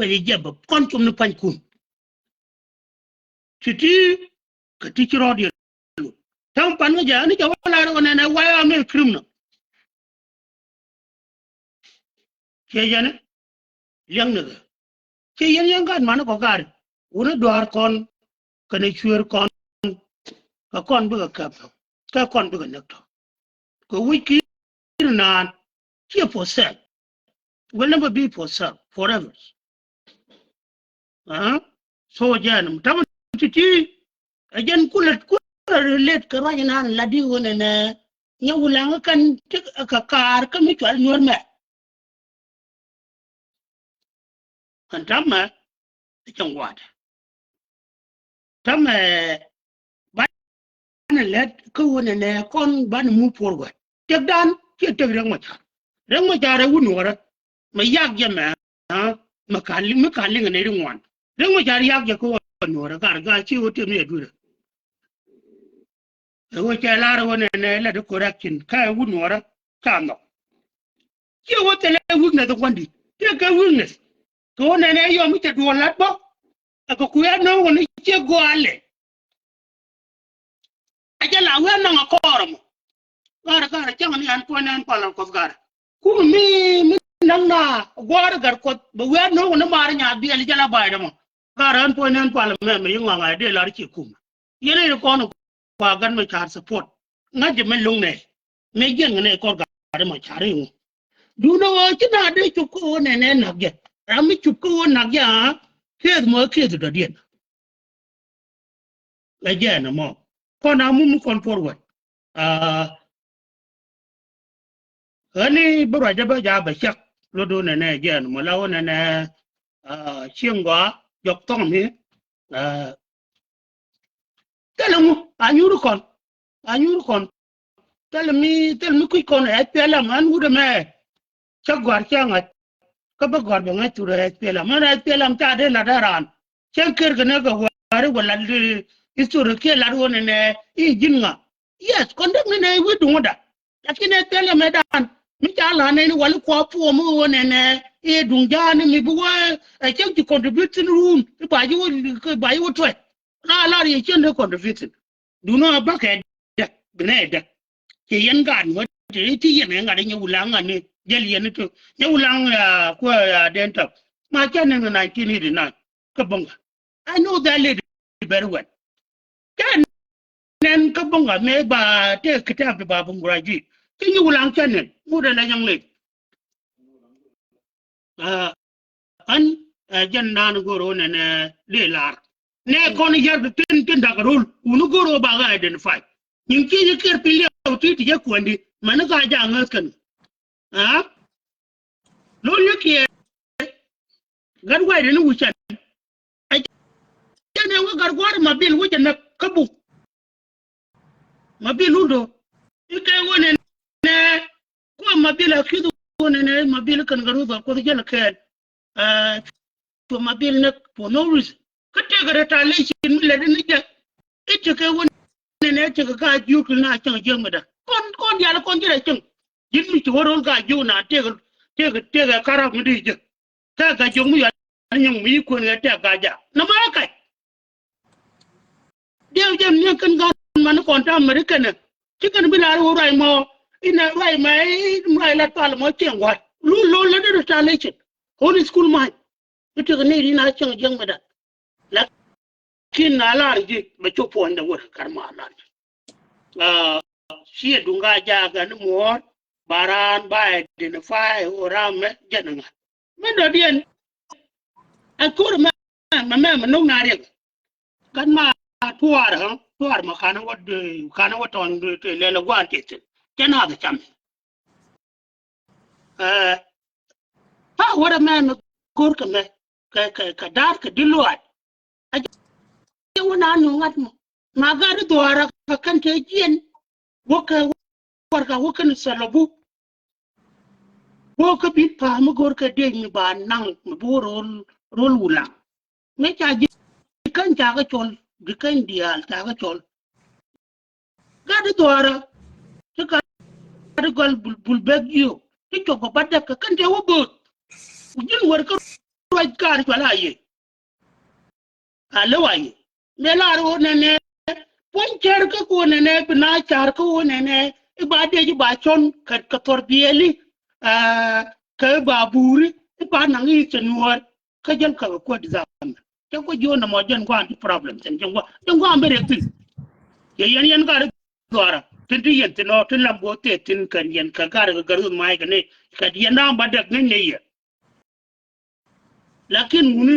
vậy giờ bập con chum nó pan kun chiti cái tí chiro đi thằng pan cái giờ này cháu là nó này why am I criminal cái giờ này liang nữa cái yang kan mana có gar udah dua con cái này chui con bữa cái con bữa nước thôi cái wiki nan here for sale will never be for sale forever so jangan tamu cuci ajan kulit relate kerana nan ladi wona na nyawulang kan kakar kan mutual norma kan tama trong wat tama ban let ko wona na kon ban move forward tek dan ke tek rang ma ra wunora ma yak jama ma kalli ngane ringwan rang ma jar yak ko nora gar chi wote me dura wo cha lara wona na la de correction ka wunora ka no chi wote le wugna to kwandi te ka wugna ko na ne yo mi te do lat bo ko ku ya no woni che go ale ajala wa na ngakoro gara chang ni an ko nan palan ko gara ku mi nang na gwar gar ko ba wa no woni mar nya bi ali jala bay dama gara an ko nan palan me yung nga de lar chi kum yene ko no kwa gan ma char support ngaje men lung ne me gen ne ko gara ma char yu du no chi na de chu ko ne ne na ge ram chu ko na ge ke mo ke do dien la je na mo ko na mu kon forward ani bro jaba jaba chak lodo ne ne je mo lawo ne ne chiengwa jok tong mi telemu anyuru kon telmi ku kon e pela man wude me chagwar changa ka ba gor ba ngai tura e pela man e pela ta de la daran chen ker gane ga war wala isuru ke la wona ne I jinga yes kondak ne wudu ngoda lakini e pela me dan mi chala ne wala ko pu mo wona ne e dungjani mi buwa e chen ki contributing room ba yi twa la ri chen de contributing du no ba ke de gane de ke yan gan wo ti yen nga de nyulang ani jel yen to nyulang ko denta ma chen ne 1989 ka bonga I know that lady very well kan nen ka bonga me ba te kitab ba bunguraji ke nyulang chen ne mu de la yang le an jan nan goro ne le lar ne kon yar tin da garul unu goro ba ga identify nin ki ye ker pili auti ti ko ndi man ga ja ngaskan lo yake gar wai ne wuchan ai ne wa gar gwar mabil wuchan na kabu mabil undo ike wone ne ko mabil akidu wone ne mabil kan garu ba ko jela ke to mabil ne for no reason kate ga retaliation mi le ne ja ite ke wone ne ce ga ju na can jeng da kon ya la kon jira cin jin mi ci woron ga ju na te ga kara mu di je ta ga ju mu ya nyang mi ko ne te ga ja na ma kai dew jem ne kan ga man kon ta america ne ci kan bi la ro rai mo ina rai mai la tal mo ceng wa lu la de retaliation holy school mai ite ga ne ri na can jeng da la kin na la ri ba ci po nda wor karma la si dunga jaga ni mo baran ba identify oram jananga me do dien akur ma no na re kan ma tuar ma kana wad on le la gwan ket ken ha da cham pa wada man kur ka me ka dar ka dilwat a wona no ngat ma ga do ara ka kan te jien woka ni salabu woka bit pa mo gor ka de ni ba nang bo rol wula me cha ji kan cha ga chol di kan dial cha ga chol ga de dora ka de gol bul beg yo ti to ko badda ka kan te wo bot ujin wor ka wai kar pala ye alo wai me la ro ne pon cher ka ko ne bna char ko ne ba de ji ba chon ka tor bieli ka ba buri ba na ngi chenwar ka jel ka ko dizam ka ko jona mo jen ko anti problem sen jengwa ambere tin ye yen ga dora tin ti yen tino tin lambo te tin kan yen ka gar ga garu mai ka ne ka yen na ba dak ne ye lakin muni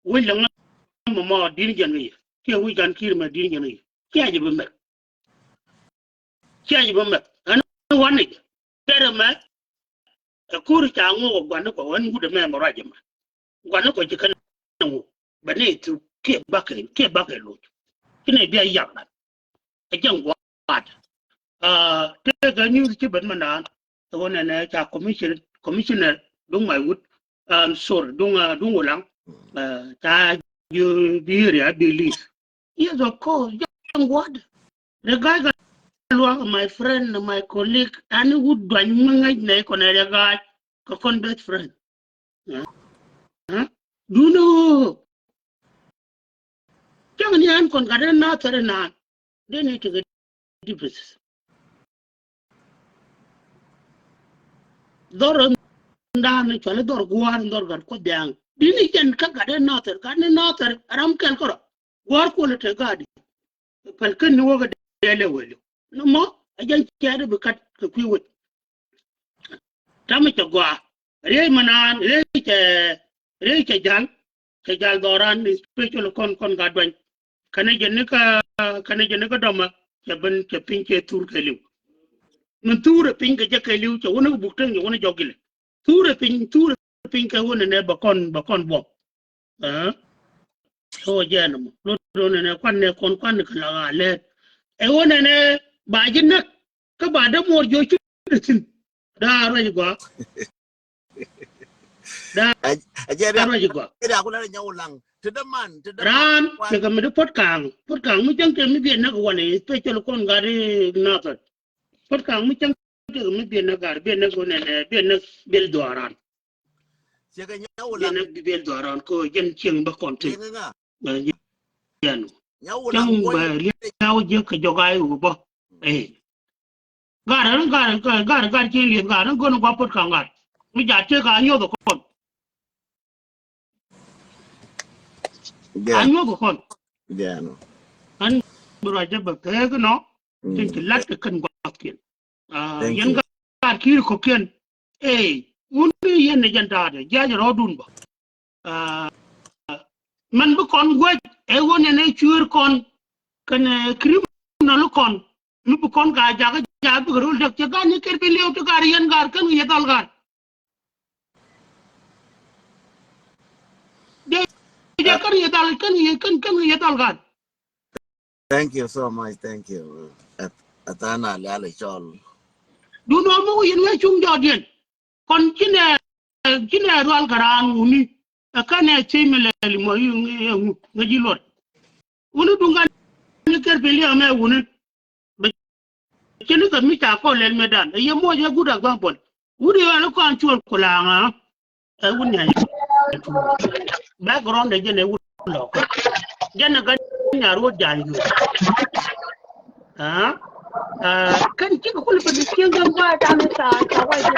wala ngam mo din jen ye ke wi gan kir ma din jen ye ke ji ba me an wani tere ma kur cha ngo gwan ko wan gude me mo rajma gwan ko ji kan ngo ba ne tu ke bakre lo kine biya yakna a jan gwa te ga ni ki ban mana wona na cha commissioner dung mai wut sor dung lang ta you be believe yes of course jan gwa the guy my friend my colleague and would do ngai ne ko na ga ko kon best friend do know jang ni an kon ga na tare na they need to get differences dor nda ne chale dor gwar dor gar ko byang dini ken ka ga na tare ram ken ko gwar ko le te ga di pal ken ni wo ga dele wele no mo ajan tiade be kat ko kwiwot tamu gwa re manan re ke jal doran special kon ga dwan kane jenne ka doma ke ban ke pinke tur ke liu mun tur pinke je ke liu che wona bukten je wona jogile tur pinke wona ne bakon bo so jeno lo ne kon ka la le e wona ne ba jinna ka ba da mor jo chu tin da ra gwa da ra gwa da kula da nyawulang tedaman ran ke ga mi pot kang mu jang ke mi bien na ko ne special kon ga ri na ta pot kang mu jang ke mi bien na gar bien na ko ne bien na bel doran se ga nyawulang bien bel doran ko jen chieng ba kon te yan nyawulang jang ba li yaw je ka jogai u bo gar chi li gar ko no ba pot kang gar mi ja te ga nyo do kon anyo ko kon no an bro ja ba te ko no tin ti lat ka kan gwa kin yan gar ki ko ken un yen ne janta de ja ro dun ba man bu kon gwe e wona ne chuur kon kan criminal kon nu bu kon ga ja bu rul dak ja ga ni ker bi lew to gar yan gar kan ye dal gar de ja kan ye dal kan ye dal gar thank you so much thank you atana la chol du no mo yen we chung jo dien kon kine rol garan uni akane chimele mo yu ngi lot unu dunga ni ker bi lew me uni kini ka mi ta ko len medan ye mo je guda gbon wuri ya ko an chul kulanga wuni ya background de ne wuri lo ko jana ga nya ro janju kan ki ko le bi kin ga ba ta ne ta wa je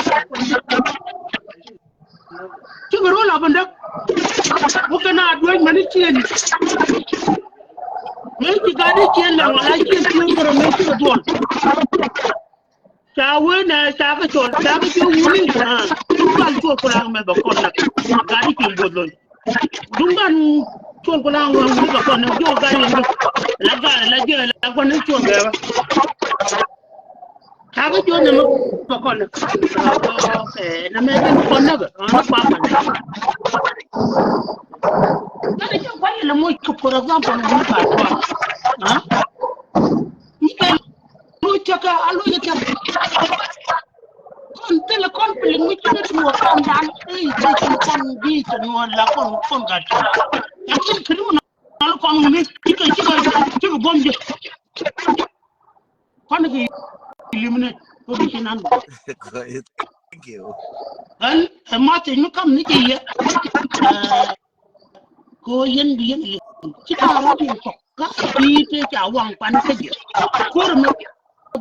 ki ro la banda ko kana adwa mani chien me ki ga ni chien la wala chien ko ro me ki do chawe na chaka chol chaka chu wuni dungan chu ko lang me ba kon na gari ki bodlon dungan chu ko lang wuni ba kon na jo gari la je la kon ni chu ga ba chaka chu na me ba kon na na me ba kon na ba pa pa na ni chu ba le mo chu for example ni ba ni ka lo chaka alo ya chaka kon tele kon piling mi kini tu kan dan kon di tu la kon ga tu yakin kiri na kon mi kika bom je kon gi eliminate position an you. An Martin no come niki ya. Ko yen yen kita ra di ko ka ti te cha wang pan ka je. Ko ma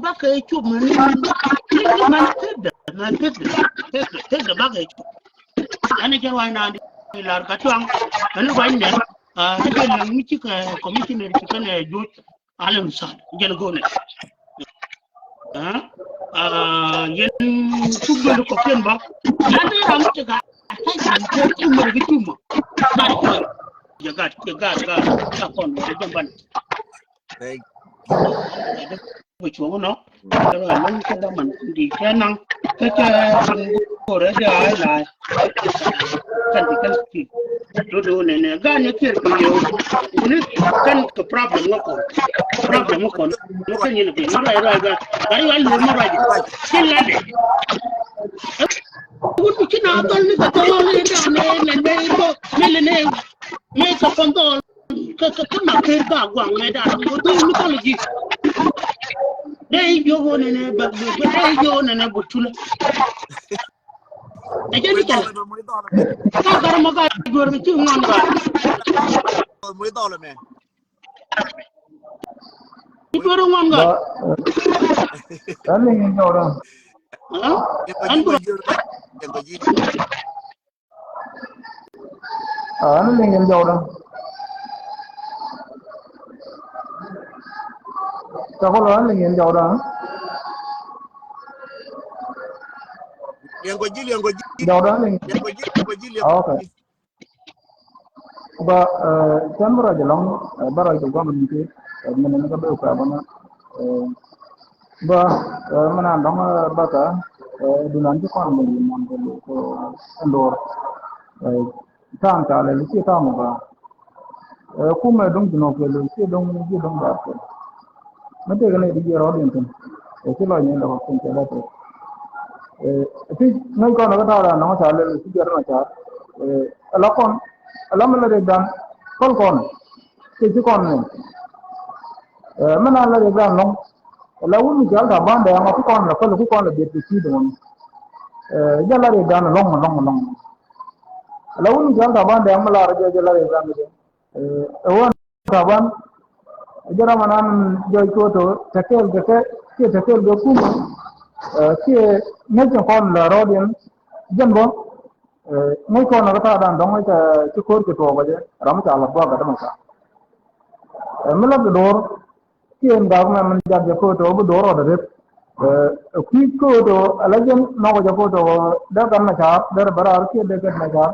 ba ka chu man te da ba ka chu. Ana ke wa na di lar ka tuang. Ana wa ne ke lang mi ka commissioner ki kan jo alam sa gen go ne. Yen kubbe ko ken ba yana ram ta ga ta jan ko kuma da kuma kar ko ya ga ta kon da jamban Thank you. da wuce no da nan ko da man di kenan kake bin gore da ai la kan ki do ne ga ne ke yo ne kan ka problem ko no kan yin bi mara ga ai ai lo mara ji kin la de wutu kina dol ni ka to le da ne ko ne me ka fondo ka ma ke ga gwang me da mo do ni ko ji dai yo ne ba dai yo ne butula e je ni kala ka gar ma ga gor mi ci ngon ga Muy to man. ni gor ngon ga Anh nhìn đâu đâu, an ko anh nhìn đâu đâu, sao có nói anh nhìn đâu đâu, đâu đó anh, ok, ba, xem bao giờ long, bao giờ cũng có mình đi, mình có biểu cảm mà, ba, mình ăn đóng ba cả, dulan chứ con mình mòn cái ăn đồ, tham trả lại cái tham mà, cũng mà đông nó cái cái đông đó, mình thấy cái này đi rồi điện thoại, cái loại này là học sinh cái đó thôi. Thì mấy con nó có thao là nó trả lời cái gì đó mà trả, mình là để đàn con, cái con này, mình là để đàn long, lalu mình trả cả ban để mà cái con là biệt cái đúng không? Giờ là để đàn long, lalu mình trả cả ban để mà là để đàn cái, cả ban, giờ mà mình chơi cho tackle cái cũng cái mấy con là rồi điện dân bon mấy con nó ta đang đóng cái cột cái tổ vậy ram trả lập cái đó mà mình làm cái đồ cái em đang mình làm cái cột tổ cái đồ rồi đấy khi cột tổ là dân nó cái cột tổ đó cái mà trả đó là bara cái đấy cái mà trả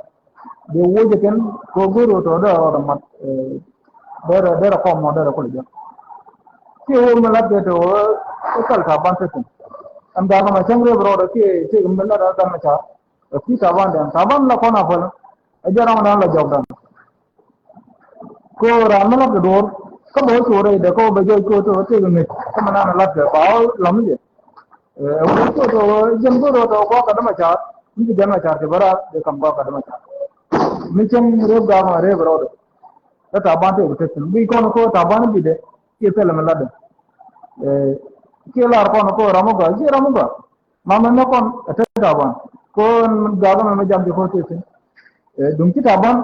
để vô cái cột tổ đó là mặt đó là con mà đó là con gì cái hôm mình làm cái đồ cái cả ban thế am daga ma changre bro da ke gumballa da ma cha ki taban la kona fala ajara ma la jawdan ko ramala ke dor ko bo chore da ko ba jo ko to te gumme ko mana la ke ba lam je ko to jem ko to ko ka da ma cha ni da ma cha ke bara de kam ba ka da ma cha mi chen re ga ma re bro da taban te te bi ko taban bi de ke pela ma la da kila kon ko ramuga mama no kon taban kon gaga me jam ko te dum ki taban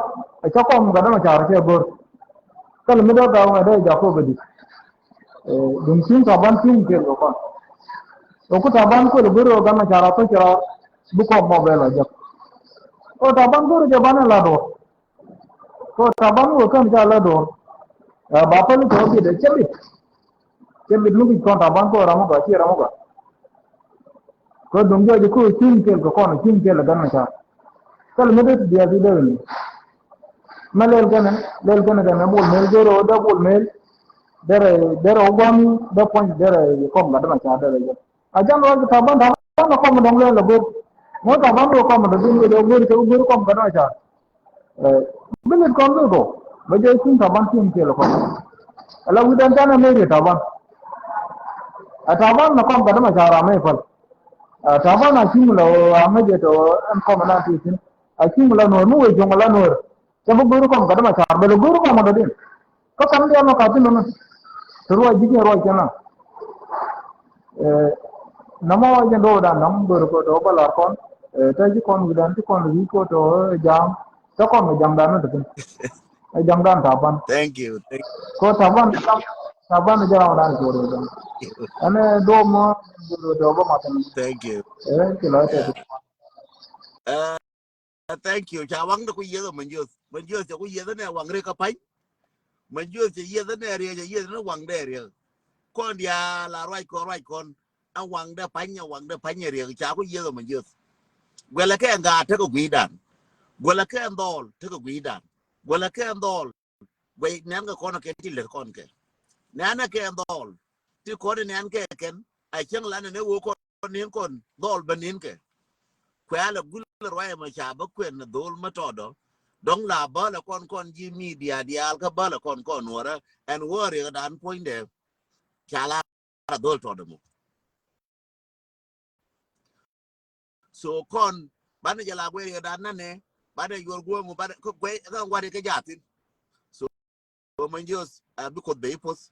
ka ko mu gada ma char ke gor kal mi do ga ma do ja ko bedi dum sin taban tin ke ko kon ko taban ko gor ga ma char ko chara bu ko mo bela ja ko taban gor je bana la do ko taban ko kan ja la do ba pa ni ko bi de chebit lu ko taban ko ramuga ko dum jo ko tin ke ko kon tin ke la ganna cha kal medet dia di dewen malel gana da mol mel goro da bol mel dere ogam da point dere ko ma da cha dere jo ajan ro taban da ko mo dong le go mo taban ro ko mo da din do go ko ma da cha bilet ko do ba je tin taban tin ke la ko ala widan tan me taban ataban na kom kadama chara mai fal ataban na kimula amaje to an kom na tisin a kimula no nu we jongala no sabu guru kom kadama chara belo guru kom da din ko kam dia no ka tin no ruwa jige ruwa kana namo jando da nam do ko to bala kon ta ji kon gudan ti kon wi ko to jam to kon jam da no to jam dan taban Thank you. Thank ko taban jara dan ko do you. ane do mo do ba matan Thank you. ti la te Yeah. Uh, thank you. Chawang da ku yedo manjus. Manjus ku yedo ne wang re ka pai. Manjus yedo ne ria yedo ne wang de ria. Kon dia la right kon. A wang da panya ria cha ku yedo manjus. Gwela ke nga te ko gwidan. Gwela ke ndol te ko gwidan. Gwela ke ndol. Gwe nan ga kon ke ti le kon ke. Nana ke ndol. Ti kon nan ke ken. A chen la ne wo kon nin kon dol banin ke. Kwala gul rwaya ma chaba kwen na dol matodo dong la bala kon ji media dial ka bala kon wora and worry dan point de chala dol todo mo so kon bana jala gwe dan nane bana yor go mo bana ko gwe ga wari ka jatin so man jos bi ko be pos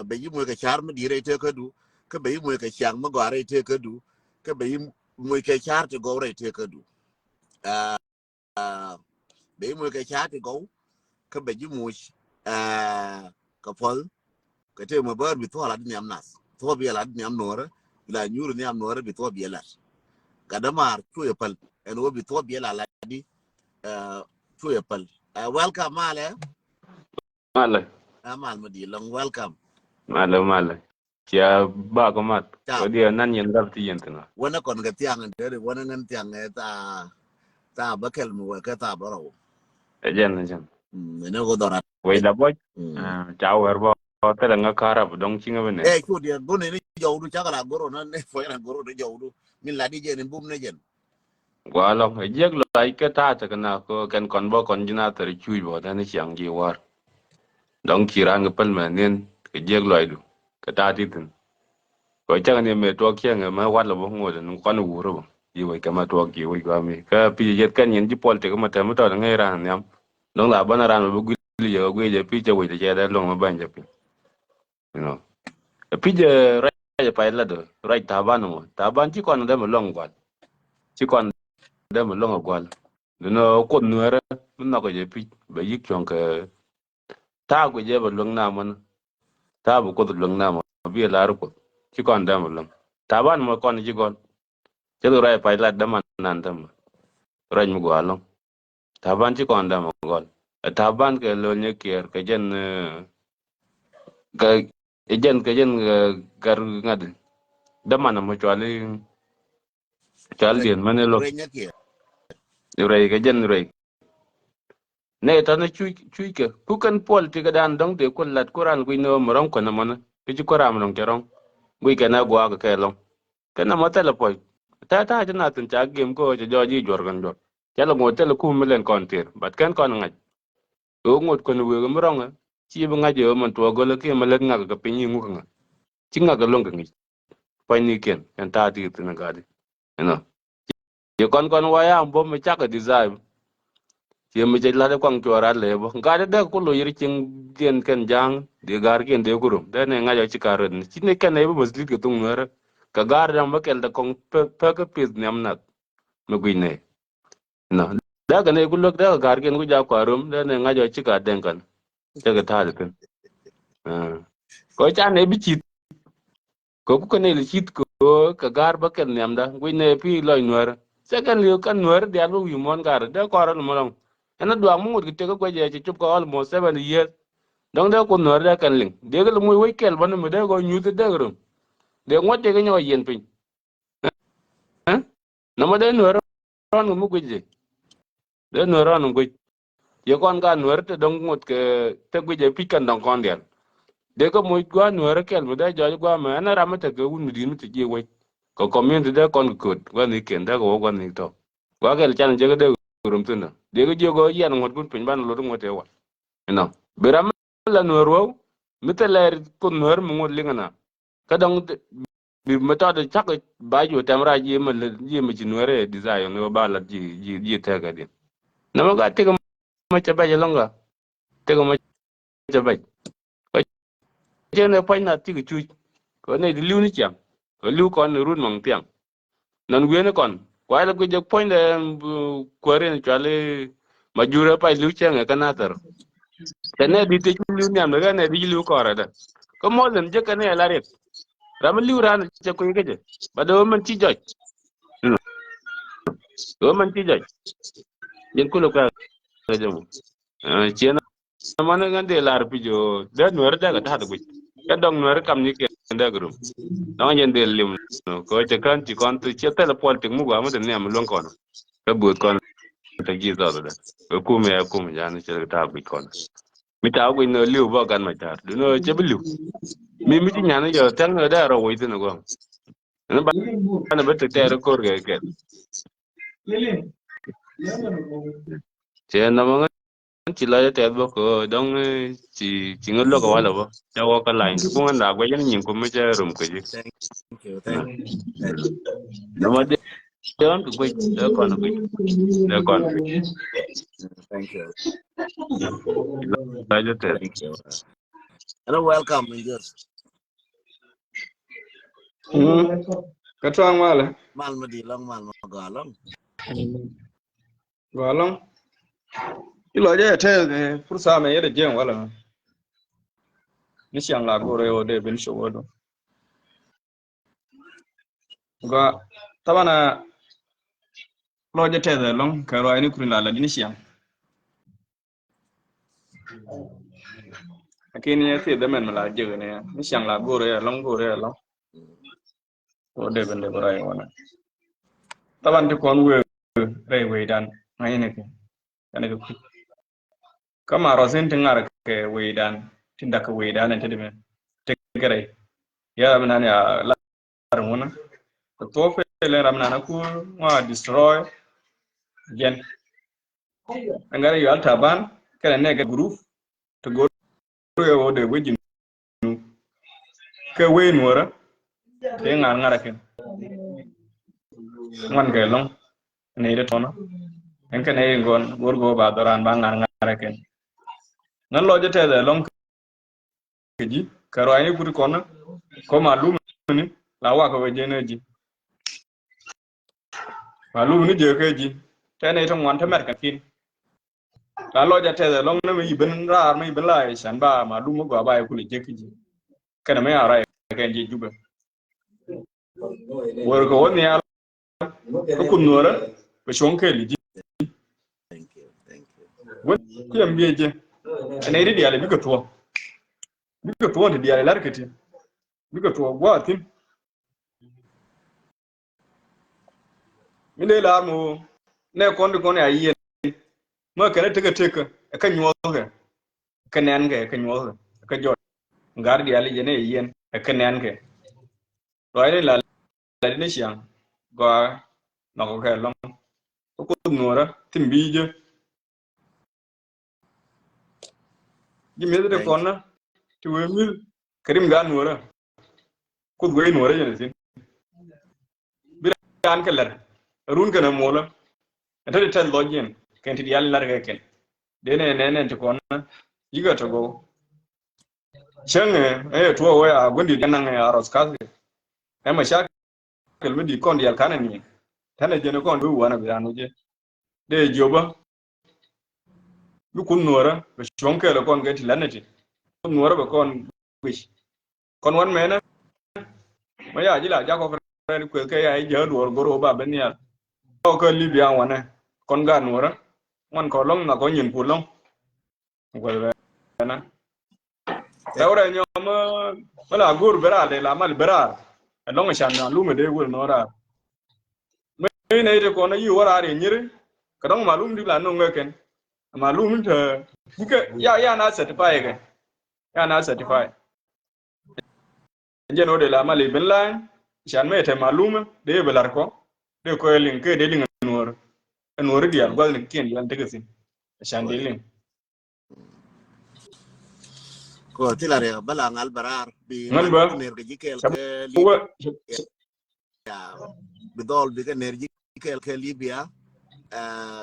be yi mo ka charm dire te ka du ka be yi mo ka chang ma gore te ka du ka be yi mo ka char te gore te ka du be mo ka char te go ka be jimu ka fol ka te mo bar bi to ala ni amnas to bi ala ni am nora la nyuru ni am nora bi to bi ala ka da mar tu ya pal en wo bi to bi ala di tu ya pal welcome male Mala, amal madi long welcome mala. Chia ba ko mat. ta Ko dia nan yen dal ti yen tana. wana kon ga tiang de wana ngan tiang ta bakel mo ka ta baro Ejen. ne go dora Wei la boy. Chao her bo. Ta da nga karab dong chinga bene. ku dia go ne jawdu chakala goro na ne fo yana goro de jawdu min la di je ne bum ne jen Wa lo ejek lo ai ka ta ta kana ko kan kon bo kon jina ta ri chui bo ta ni chiang ji war. Dong kiran ga pal man nen ke jek lo ai du. Ka ta ti tin. Ko cha ne me to kyang ma wat lo bo ngo de kon wu ro. Yi wei ka ma to ki wei ga mi. Ka pi jet kan yen ji pol te ka ma ta ma to ngai ran nyam. Dong la bana ran bo gwi yo gwi je pi che wei je da long ma ban je pi. You know. Pije rai pa la do rai taban ci kon dem long gwal ci kon dem long gwal no ko nuere no ko je pi be yik chon ke ta ko je ba long na mon ta bu ko long na mo bi la ru ko ci kon dem long taban mo kon ci gon ci rai pa la dem nan dem rai mu gwalong taban ci kon dem gol taban ke lo nye kier ke jen ke jen gar ngad damana mo chal dien mane lo re nya ki rei cái dân rei ne ta na chui ke ku kan pol ti ga dan dong de ko lat kuran gu no morong ko na mona ki ji ko ram long kerong gu ke na gwa ga ke long ke na mata la poi ta na tun cha gem ko je jo ji jor gan jor cha lo ngote la ku milen kon tir bat kan kon ngaj o ngot ko no we ga morong chi ba ngaj yo man to go le ke ma le nga ga pin yi ngu nga chi nga ga long ga ngi poi ni ken kan ta ti tin ga di no ye kon wa ya mbom me cha ga design chỉ mới chỉ là để quăng chuột ra lệ bo cái đó có lối riêng tiền cần giang để gar kiên để kurum đó này ngay giờ chỉ karon chỉ này cái này bớt lịch cái tung nữa cái gar đang bắt cái đó con pe cái pis nhắm nát mà quỳ này nó đó cái này cũng lúc đó gar kiên cũng giao karum đó này ngay giờ chỉ cả đen cần cho cái thà được có cha này bị chít có cái này là chít có cái gar bắt cái nhắm đó quỳ này phi loài nữa second liu kan nữa để ăn uống món gar đó có rồi mà long ana dua mu gite ko gwaje ci chup ko almost 7 years donc da ko no da kan ling de ga muy way kel ban mu de go nyuti de grum de ngote ga nyoy yen pin na ma de no ron mu gwaje de no ron mu gwaje ye kon ga no te dong ngot ke te gwaje pikan dong kon der de ko muy gwa no kel mu de jo gwa ma na ramata ga un di mu te je way ko community de kon ko gwa ni ken da go gwa ni to gwa kel chan je ga de grum tuna de ga je go yen ngot gun pin ban lo ngote wa no beram la nuero miteler ko nuer mo ngol lingana kadang bi meta de chak ba ju tamra ji ma ci nuere desire no ba la ji tega din na ma ga tega ma ca ba longa tega ma ca ba ko jene pa na ti chu ko ne di liuni cham liu kon run mang piang nan wen kon kwai la ku je point de kware chale majura pa liu chang ka natar tene di te liu nyam ga ne di liu ko ra da ko mo len je ka ne la rep ram liu ran je ko ke je ba do man ti joj do man ti joj yen ku lo ka je mo chena mana ngande lar pijo da nuar da ga ta da gui ka dong nuar kam ni ke da grum no yen de lim ko te kan ti kon tu che tele politik mu ga mu de ne am lon kon ka but kon ta gi da da ku me ya ni che ta gui kon mi ta gui no liu ba gan ma ta du no che bu liu mi ti nya na yo tang da ro wi tu no go na ba na ba te ro ko ke che na ma chỉ là cái bộ có đông chỉ ngất lo cái gì đó cho qua cái line cũng anh đã quay cho nhìn cũng mới chơi room cái gì Thank you. Thank you. nó mà để anh cứ quay để còn Thank you. lại cho thế Thank you. Hello, welcome. Just Cái trang mà là mal mà đi long mal mà gà long. gọi lắm cái loại đấy thế phút sau này để chơi là nó chẳng là cô rồi để bên số đó và ta bảo là loại đấy thế rồi long cái loại này cũng là đi nó chẳng cái này thì để mình là chơi này nó chẳng là cô rồi long để bên đây rồi mà ta bảo thì con người về đàn ngay này cái này kama rosen tengar ke wedan tinda ke wedan ente deme tegere ya ramna ya larmuna to fe le ramna na ku wa destroy gen angara yu altaban kala ne ga group to go yo de wejin ke we nuora te ngar ngara ken man ke long ne de tono en ke ne ngon gorgo ba doran ba ngar ngara ken nan lo jete de long ji karo ay buri kona ko malum ni la wa ko wejene ji malum ni je ke ji tane to ngwan tamer ka kin la lo jete de long na mi ben ra mi ben la san ba malum go ba ku le je ki ji kana me ara ka ji juba wor ko woni ya ko kun nora ko shon ke li ji Thank you. Thank you. won ku yam bi je ane ri dia le bi ko to dia le lar ke ti bi ko to gwa tin mi le la mo ne kon de kon ya yi ma kana teka ka nyo ka nan ga ka nyo ka jo ngar di ali jene yen ka nan ga roi la ni siang go no ko ka long ko nora timbi je ji me de kon na ti we mi karim ga nora ko go nora jene sin bi an ka lar run kana mola ta de tan login kan ti ali lar ga ken de ne ti kon na yiga to go chen to wa gondi nan ya ros ka ai ma sha kelme di kon dial kana ni tane jene kon bu wana biranu je de joba bu kun nora be shonke le kon gati lanati kun nora be kon wish kon wan mena ma ya jila ja ko fere ko ke ya je do goro ba ben ya ko libya wana kon ga nora man ko long na ko nyin pulong ko na tawre nyoma wala gur berale la mal berar long shan na lume de wul nora ne de ko na yi wara re nyire kadang malum di la no ngeken malum te buke ya na certify ke ya na certify je no de la mali ben la shan me te malum de belar ko de ko lin ke de lin nor di al gal ken lan te kesin shan de lin Ko tilare balang albarar bi ngan man ba ko ner ga jikel sabu ke ya bidol bi ka ner jikel ke Libya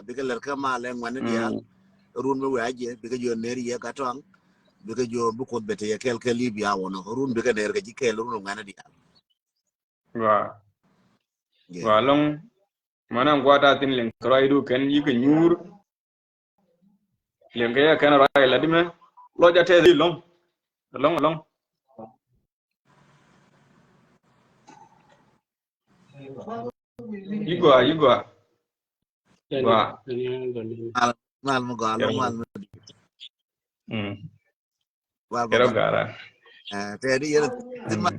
bi ka ler ka male ngwan dial run me waje bi ka jo ner ye ka tong bi ka jo bu ko bete ye kel ke Libya wono run bi ka ner ga jikel run ngwan dial và long mà năm qua ta tin liền cái đu cái như cái nhur liền cái nào rồi là đi mà lo cho thế gì long Igwa và mal mo ga long mal wal cái đó ba gara te di yere tin ma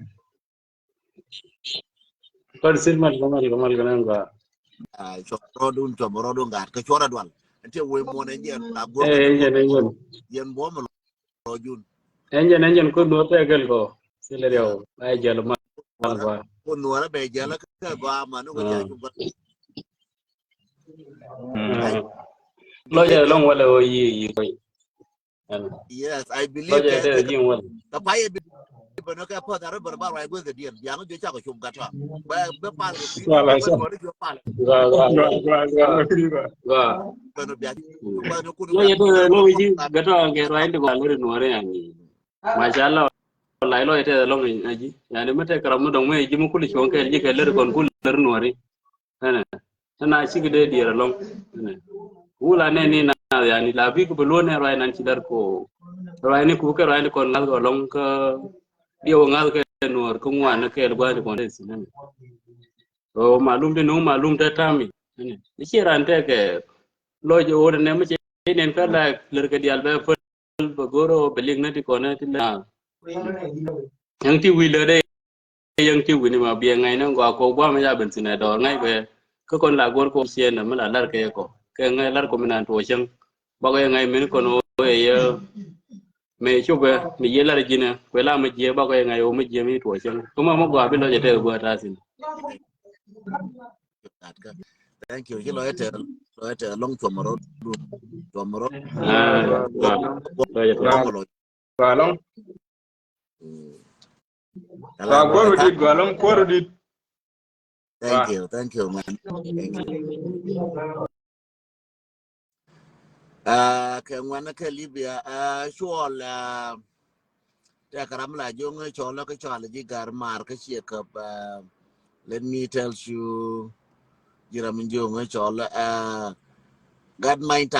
Kon silman kamal kanan ga. chomro dun gat ka chora dwal te we mo ne jen la gor ka Eh, jor enjen. jen bo mo lo jun Enjen ko do te gel ko. Sile ya rew. Ay jalo mal ba. ko nuara be jala ka ba ma no ko ja ju ba I Lo ja believe long wala o yi ko. yes I Lo believe ja te yin wala. ka pa ye be no ka pa dara bar ba ra go ga dien ya no je cha ko chum gata ba be pa ga fi no Wala ba sa no ri jo pa Ga. ba no bia ba no ku no Lo ga ja te lo wi gato ke rai de wala no re yani. Mashallah. Wallahi lo ite long aji. Yani mate karam no dong me jimu kuli chon ke ji ke le kon kul ler nuari. Ana shi de di long. Wula ne ni na yani la bi ko lo ne rai nan ci dar ko. Rai ni ku ke rai ni kon ngal ko long ka dio ngal ke nuar ko ngwan ke gwa ni kon des nan. O malum de no malum ta tami. Ni ci ran te ke lo je o ne me ci nen ka la ler ke dial be fol be goro be ling na ti ko na ti na. Yang ti wi le de yang ti wi ni ma bi ngai na gwa ko gwa ma ya ben sine do ngai be ko kon la gor ko sien na ma la lar ke ko ke ngai lar ko minan to chen ba ko ngai min ko no e ye me chu be mi ye lar jina ko la ma je ba ko ngai o ma je mi to chen ko ma gwa bi lo je te gwa ta sin thank you lo ete long chomro lo je te long lo galong ala và mo có ta dit galong có dit thank và you man thank you ke ngwana ke libya shual ta karam la jong chola ka chola ji gar mar ka che ka let me tell you jiram jong chola god mind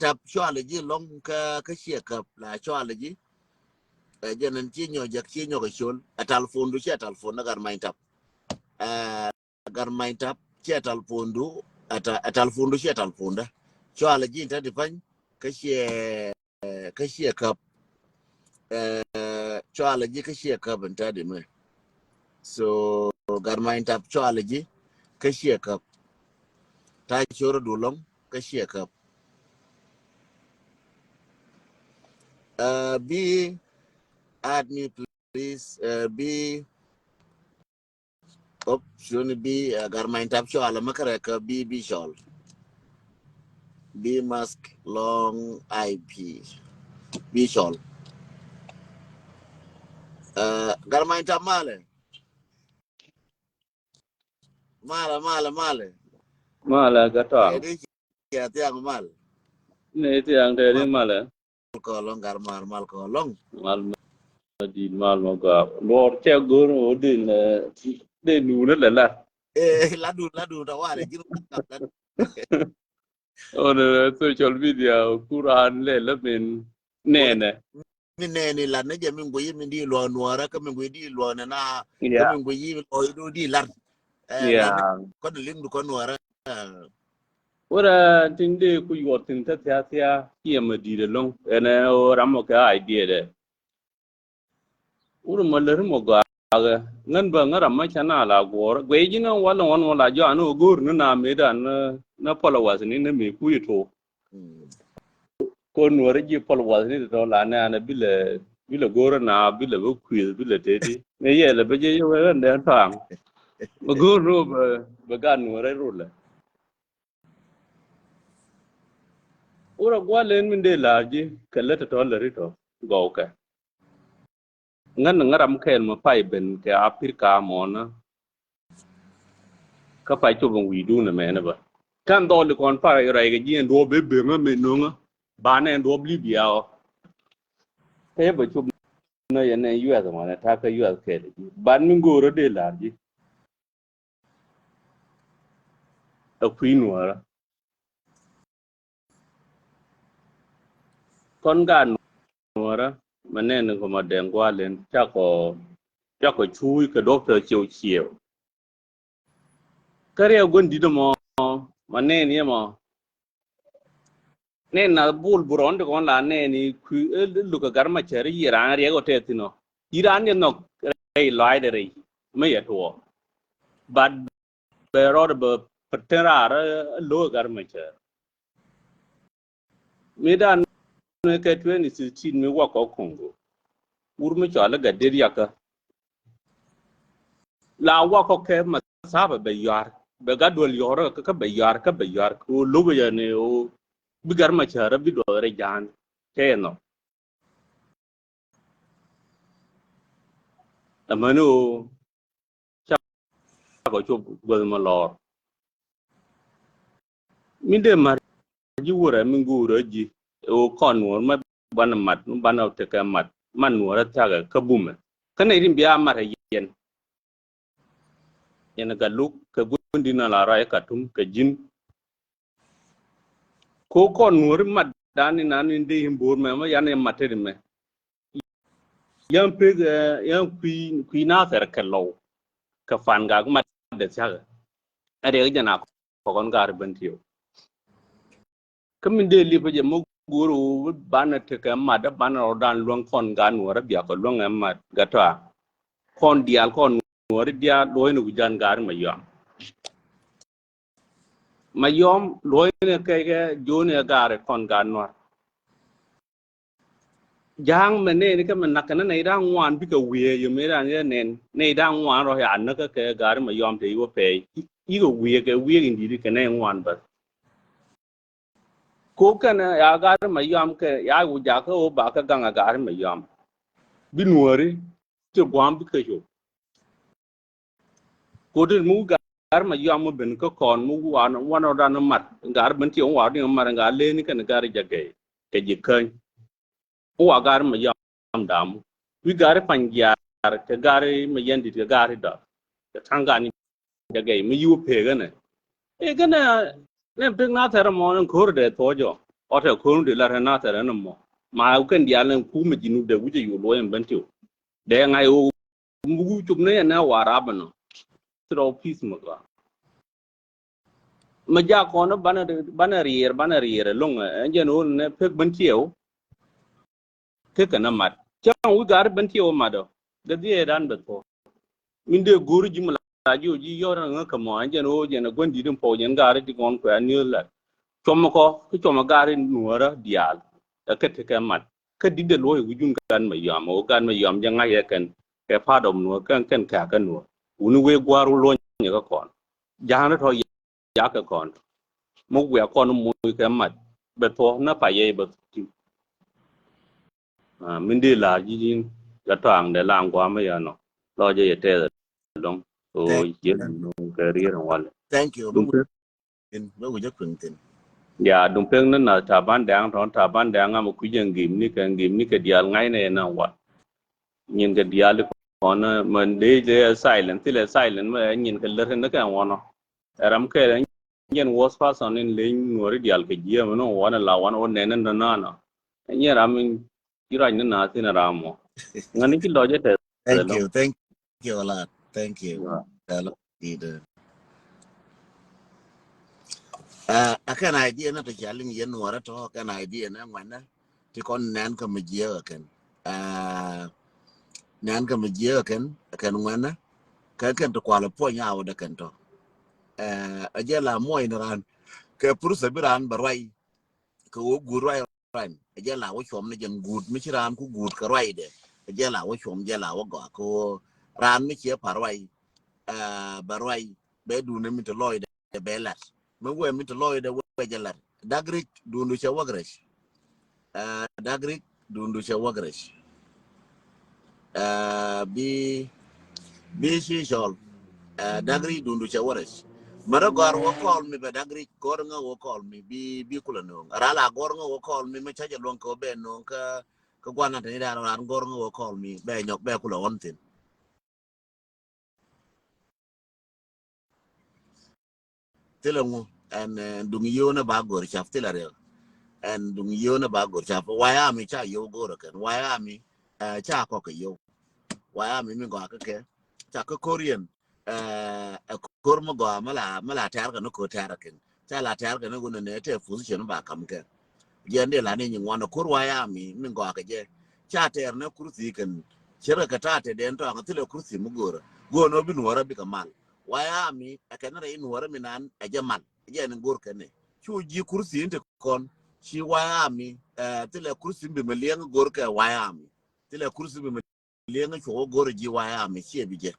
up chola ji long ka che ka la chola ji jenen chi nyo jak chi nyo ka chol atal fondu che atal fondu gar mind up gar mind up che atal fondu atal fondu che atal fonda chola ji ta di fan ka che ka chola ji ka che ka ban ta di me so gar mind up chola ji ka che ka ta choro dulong ka che ka be add me please be option be gar mind up chola makara ka be shol be mask long ip be shol gar mind up male mala ga to Jadi ya tiang mal ne ti ang te ri mala kolong gar mal kolong. mal di mal mo ga lor che go no din de nu na la Ladu tawale jiru kan. on social media kuran le la min ne ne Mine ni lan ne jamin go yimi di lo nuara ka min go di lo na ka ya min go yimi o do di lan. ya Lan ko de ling du ko nuara. ora tin de ku yo tin ta ta ki ma di de long ene o ramo ka idea de uru mo le mo ga ga ngan ba ngara ma chana la gor gwe ji na wala won wala jo anu gur na me da na followers ni na me ku to ko nuore ji followers ni to la na bile gor na bile bu ku bile te di me ye le be je yo ga de tang ma gur ro ba ga nuore ro le ura gwa len min de la ji kelle to le ri to go ka ngan ngaram ken ma pai ben ke apir ka mo na ka pai to bon wi du na me na ba kan do le kon pa ra ga ji ndo be be ma me no nga ba ne ndo bli bia o te ba chu na ye ne yu ma na ta ka yu ke ban min go ro de la ji ở quý nùa con gà nùa đó mà nên là mà đèn qua lên chắc có chui cái doctor chiều chiều cái điều quân đi đâu mà nên nhá mà nên là bull buron đó con là nên thì lúc cái garma chơi Iran riêng có thể nó Iran nhân nó cái loại đấy mấy ở thua but rồi bờ patera lo garma chơi medan cái chuyện này sự chín mới qua có Congo urme cho là cái đấy ka la wa có cái mà sao bây giờ bây giờ đuổi giờ cái bây giờ cô lúc bây giờ này ô bigar mà chờ bị đuổi ra gian cái nó mà nó chắc có chụp bờ mà lò mình để mà chú rồi mình gu rồi gì ô con nó mà ban đầu thì cái mặt man nó ra cái bùm cái này thì bia mà hay yên yên cái lúc cái quân đi là ra cái thùng cái jin ko con nó mặt đàn nên đi himbur mà yan mặt thế mà yang peg yang kui na ter cái lâu cái fan ga mặt để sao ở đây cái nào có con gà bên thiếu cái mình đi bây giờ mua guru ban ở cái mặt đó ban ở đàn luang con gà nuôi ra bia con luang em mặt gà toa con dial con nuôi ra dia đôi nu jan gà mà yom đôi này cái jone gà con gà nuôi giang mình này cái mình nãy cái này đang ngoan bị cái quỷ như mấy đang này đang ngoan rồi anh nó cái gà mà yom thì có phải cái quỷ cái này ngoan bớt cố cái này gà mà yom cái u giá cái ô bạc cái gang gà mà yom bị nuôi chứ quan bị cái chỗ cố đến mua gà mà yom mà bên cái con mua quan ở đằng mặt gà bên chiều quan đi mà gà lên cái gà cái gì khơi ô gà mà yom đam we gà panjar cái gà mà yên đi cái gà đó cái thằng gà này cái mà yêu phê cái này nên tiếng nào thế mà nó khổ để thôi chứ ở đây khổ để là nào thế nó mà cái dia lên cú mà chỉ để cái gì lo em bên tiêu để ngay ô ngu chụp này nó hòa ra nó throw piece mà giờ con nó bán riêng luôn anh giờ nó phết bên tiêu cái nó mặt chẳng uống gà bên tiêu mà đâu cái gì đang bật thôi mình đưa guru gì mà là gì giờ nó cái mà anh giờ nó quen đi đừng phải những gà thì con quen như là choma gà nuôi ra dial cái mặt cái đi đến lối ujung kan mà yam chẳng ai cái pha đồng nuôi cái nuôi unu we guaru lo như cái con giá nó thôi giá cái con một quẹo con mua cái mặt bật thôi nó phải vậy bật mình đi là gì cái thằng để làm qua mấy giờ nó lo cho vậy thế đúng rồi chuyện cái riêng rồi thank you đúng không in nó cũng rất bình tĩnh ya đúng phèn nên là thà ban đang mà quý dân gìm ni cái dial ngay này nào quá nhìn cái dial còn mình đi silent thì là silent mà nhìn cái lơ nó cái ngoan nó ram cái nhìn was pass on in link ngồi dial cái gì mà nó ngoan là ngoan ôn nền nó nhìn ram chỉ ra nhìn nó thì nó ram mà ngay cái lo chứ thank you a lot thank you cái này idea nó phải trả linh yên nuôi ra cho cái này idea nó ngoan đó thì con nén cái gì ở cái nén cái gì ở cái ngoan đó cái tụ qua là phơi nhau đó cái đó aja là mỗi người cái purus bị ran barai cái guru ran aja là cái chom này dân gud mấy chỉ ran cũng gud cái rai đấy aja là cái chom aja là cái gõ cái ran mấy chỉ barai barai bé đun nên mình tự lôi để bé lạt mấy quê mình tự lôi để quê jalan dagrik đun du chawa gres dagrik đun du chawa gres bi si sol dagri đun du chawa gres mara gor wo call me be dagri gor nga wo call me bi kula no rala gor nga wo call me me chaja lon ko be no ka gwana tani da ran gor nga wo call me be nyok be kula wontin telengu and dung yo na ba gor chaf telare and dung yo na ba gor chaf waya mi cha yo gor kan waya mi cha ko ke yo waya mi go ka ke cha ko korean kor mo go mala tar ka no ko tar kan cha la tar ka no gun ne te position ba kam ke yende la ni ngwana kor waya mi go ka je cha ter na kursi kan shira ka ta te den to an tele kursi mu gor go no bi nuwara bi kamal waya mi akana re nuwara mi nan ajamal je ni gor kan ne chu ji kursi inte kon shi waya mi tele kursi bi meliang gor ka waya mi tele kursi bi meliang chu gor ji waya mi shi bi je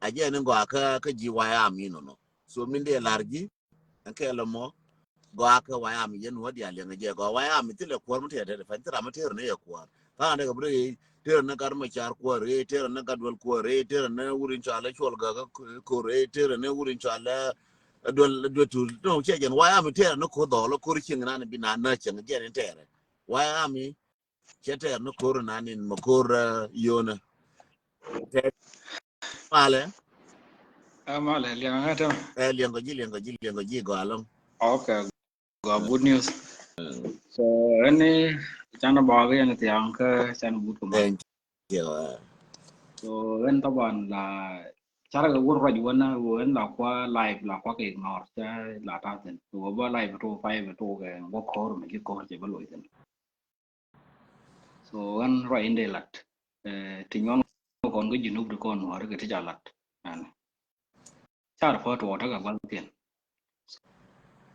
aje ni go ka ji waya mi no so min de largi an ke lo mo go aka waya mi yen wadi ale ngaje go waya mi tele kwar mute de fa tira mate ne ya kwar ta ne ga bre tere na gar ma char kwar re tere na gadwal kwar re tere na wurin chala chol ga ko re tere na wurin chala do tu no che gen waya mi tere na ko do lo ko ri ngana bi na na chen ge ne tere waya mi che tere na ko na ni mo ko yona te male Male, liang ngata. liang ji go along Okay, got good news. So, any chana baga yan tiang ka chana but kuman. thank you So, when taban la cara ga won raj wana wen la kwa live la kwa ke ngor cha la ta ten. So, ba live to five to ga wo kor me ki kor che ba loy ten. So, when right in the lat. Tinyon kon ga jinub de kon war ga ti jalat. An. Char pho to ta ga ban tiền.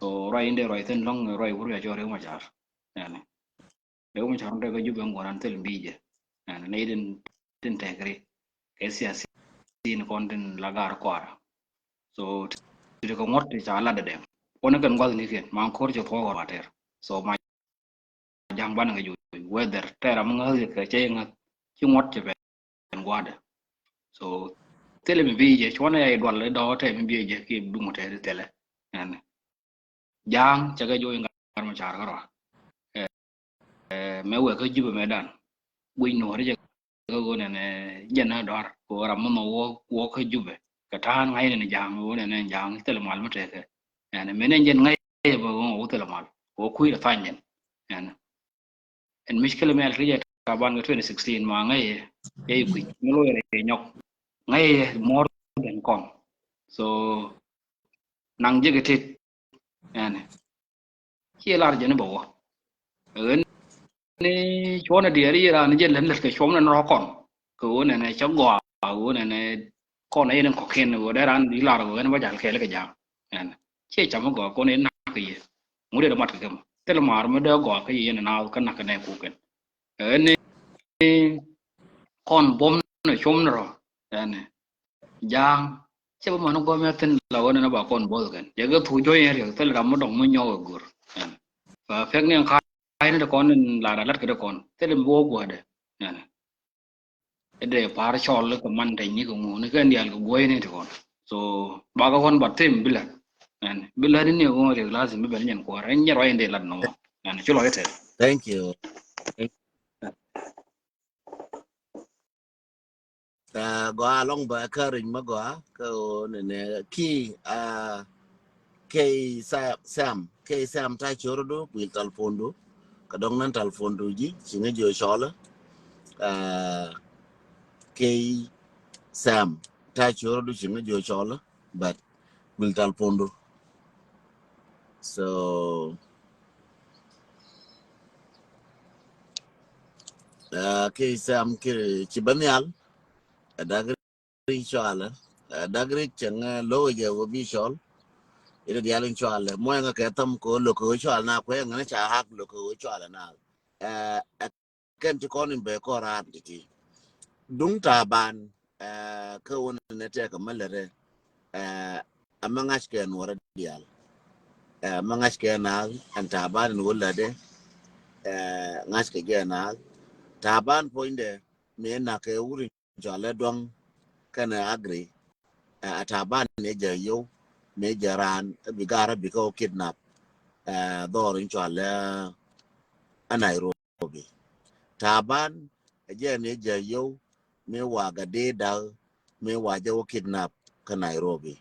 So, right in the right then long right wur ya jore ma jar. An. Nếu mà chọn đây có giúp em còn ăn thêm bì chứ, này đến tegri, cái siasi nó còn đến lagar quá, so thì có ngót thì chả là được, còn cái ngót này phiền, mà khối cho thua vào thế, so mà giang ban cái gì, weather, thế là mình nghe cái chơi ngót, chứ ngót chỉ về ngót đấy, so thế là mình bì chứ, cho nên đoàn lấy đó thế mình bì chứ, khi đúng một thế là, giang chắc cái gì nggak mà chả có rồi, mấy người cái giúp em đàn, quên nó đấy go ne jana dar ko ram no wo ko jube ka tan ngai ne jang wo ne jang tel mal mate ke ne menen jen ngai ba wo tel mal ko ku ira fanyen en mishkele mel rije ka ban 2016 ma ngai ye ku no lo re nyok ngai more than kon so nang je ke tit ne chi lar je ne bo ni chona diari ra ni jen len ke chom na ro kon ko ne cho gwa ko ne con ấy nó có khen rồi đấy anh đi làm rồi nó bây giờ khen cái gì chế chấm có con ấy nặng cái gì muốn để mặt cái mà thế là mà đeo gõ cái gì nào cái này cũng cần ở đây con bom nó chôm rồi này giang chế mà nó có mấy tên là nó bảo con bom cần giờ cái thu chơi này thế là nó đồng với nhau ở gùi và phép này khai nó con là lát cái con thế là vô gùi đấy để phá chọn cái mình thấy như cũng nó cái điều của quay này thôi so baga kon batem bila bila ni ko re lazim be nyen ko ran yaro ende lan no chulo ete thank you go along ba karin magwa ko ne ki sam ta chorodo bil talfondo ka dong nan talfondo ji singa jo shola ki sam ta chorodo singa jo shola but bil talfondo so ki sam ki chibanyal dagri shola dagri changa lo je wo bi shol ida dialin choala mo nga ketam ko lo ko choala na ko nga cha hak lo ko choala na ken ti konin be ko rat ti dung ta ban ko won ne te ka malere amangas ken wora dial mangas ken na an ta ban wala de ngas ke gena ta ban poinde me na ke wuri choala dong kana agri ta ban ne je yo me jaran bigara biko kidnap dorin choala Nairobi taban je ne jayo me waga de da me waje wo kidnap ka Nairobi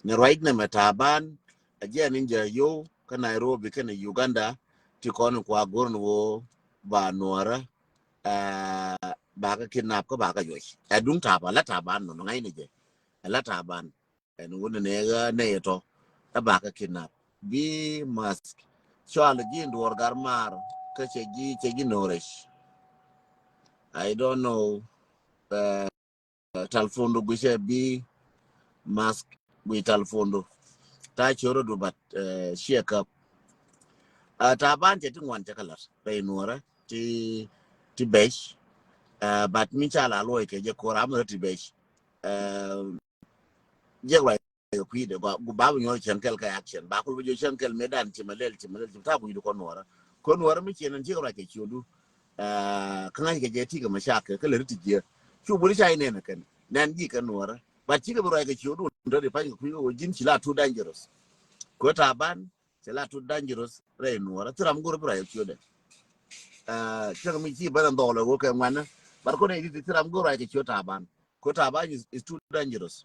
ne right ne metaban aje ninja yo ka Nairobi ka Uganda ti kon kwa gorn wo ba nuara ba ka kidnap ko ba ka josh adung taba la taban no ngai ne je la taban en wona ne ga ne to ba ka kidnap bi mas chal gi ndor garmar ka che gi noresh I don't know talfondo gushe bi mask bi talfondo ta choro do bat shake up taban je tingwan chakalar pe nuara ti besh but mi chala loy ke je koram ti besh je wa ku de ba bu nyo chen ka action ba ku jo chen kel medan ti malel ta bu ko nuara mi chen ji ra ke chodu kan ga je ti ga mashaka ka le ti je chu bu chai ne na kan nan ji ka nuara ba ti ga ra ke chodu ndo de pa ku yo jin chila too dangerous ko taban chila too dangerous re nuara tram guru ra yo de cha mi ji ba ndo lo ko ngwana bar ko ne ti tram guru ra ke chodu taban ko taban is too dangerous.